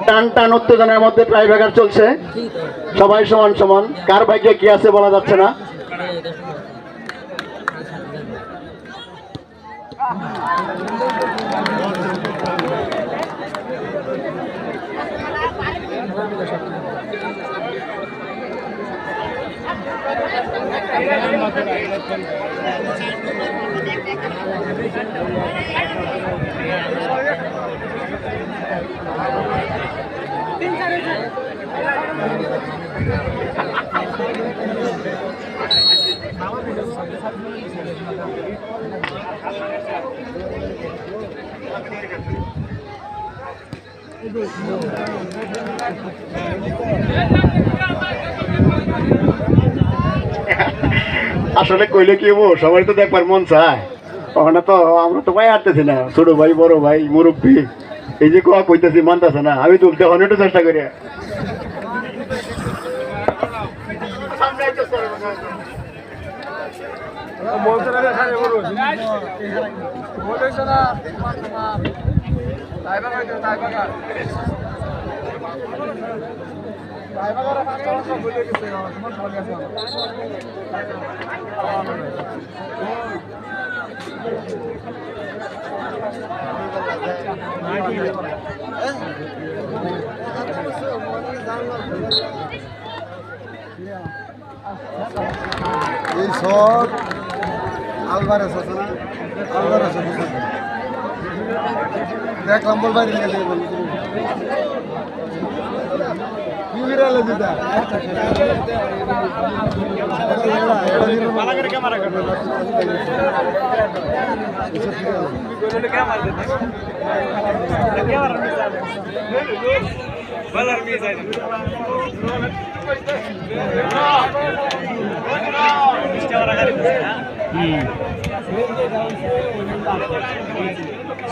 টান টান উত্তেজনার মধ্যে ট্রাইব্রেকার চলছে, সবাই সমান সমান, কার ভাগ্যে কি আছে বলা যাচ্ছে না। আসলে কইলে কি হবো, সবাই তো দেখবার মন চায়, ওখানে তো আমরা তো ভাই হাঁটতেছি না, ছোট ভাই বড় ভাই মুরব্বী, এই যে কোয়া কইতেছি মানতেছে না, আমি তুলতে অনেকটা চেষ্টা করি। এই সব আলভারেস আছে না, আলভারেস দেখলাম বল বাইরে গেছে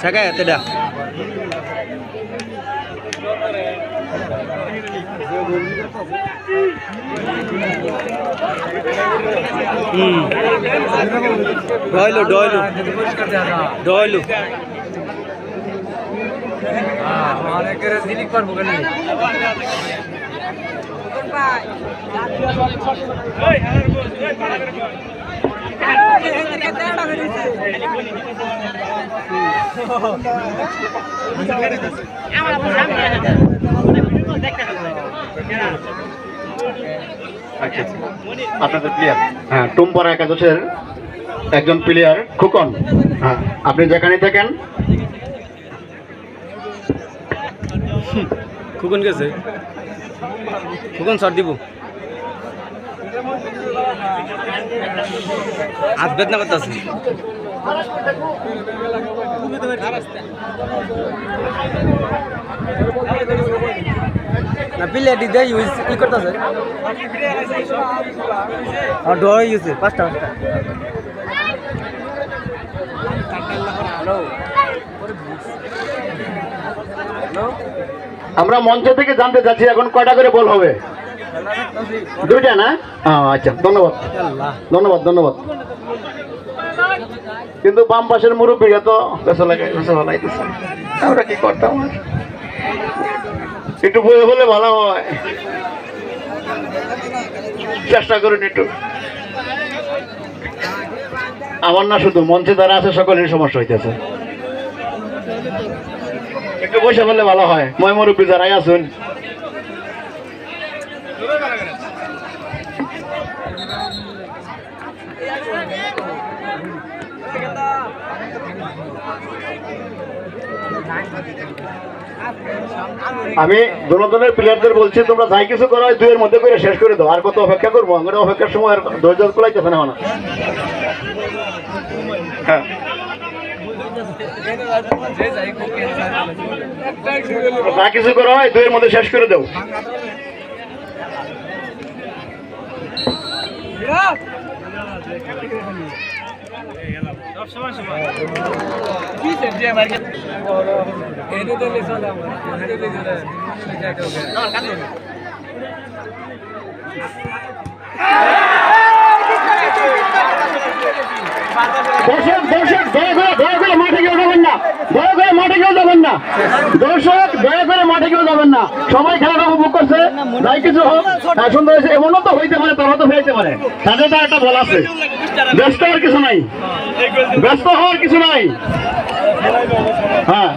Saya tidak. Doilu. हमारे के दिल्ली पर बुकन नहीं আপনাদের প্লেয়ার, হ্যাঁ, টুমপাড়া একাদশের একজন প্লেয়ার খুকন, হ্যাঁ, আপনি যেখানে থাকেন। খুকন গেছে, খুকন শট দিব, হাত বেদনা করতেছে। না প্লেয়ার দিয়ে ইউজ কি করতেছে, আর ডর হয়ে গেছে পাঁচটা। আমরা মঞ্চ থেকে জানতে চাচ্ছি এখন কয়টা করে বল হবে? দুইটা না? আচ্ছা, ধন্যবাদ। কিন্তু বাম পাশের মুরব্বীরা তো আমরা কি করতাম, একটু বয়ে হলে ভালো হয়, চেষ্টা করুন একটু। আমার না, শুধু মঞ্চে যারা আছে সকলের সমস্যা হইতেছে, একটু বসে বললে ভালো হয়। মই মুরব্বী যারাই আসুন, আমি দলের প্লেয়ারদের বলছি, তোমরা যাই কিছু করো দুইয়ের মধ্যে করে শেষ করে দাও। আর কত অপেক্ষা করবো? আমরা অপেক্ষার সময় আর ধৈর্য কুলাইতেছে না। হ্যাঁ, যা কিছু করো হয় 2 এর মধ্যে শেষ করে দাও। দর্শক দর্শক দয়া করে মাঠে কেউ যাবেন না, দয়া করে মাঠে কেউ যাবেন না, দর্শক দয়া করে মাঠে কেউ যাবেন না, সবাই খেলাটা উপভোগ করছে, যাই কিছু হোক সুন্দর হয়েছে। এমনও তো হইতে পারে, তারা তো হইতে পারে, তাদের তো একটা বল আছে, ব্যস্ত হওয়ার কিছু নাই, ব্যস্ত হওয়ার কিছু নাই। হ্যাঁ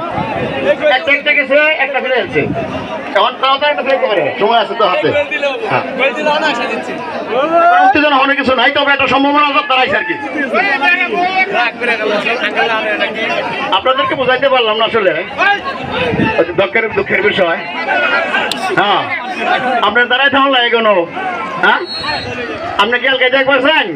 একটা গেছে, একটা ফিরে যাচ্ছে, এখন তাও তো একটা ফেলতে পারে, সময় আছে তো হাতে। উত্তেজনা অনেক কিছু নাই, তবে একটা সম্ভাবনা দাঁড়াইছে আর কি। আপনাদেরকে বোঝাইতে পারলাম না আসলে, দুঃখের বিষয়। হ্যাঁ আপনার দাঁড়াই থাকলে এগোনো। হ্যাঁ আপনি কি কালকে দেখবেন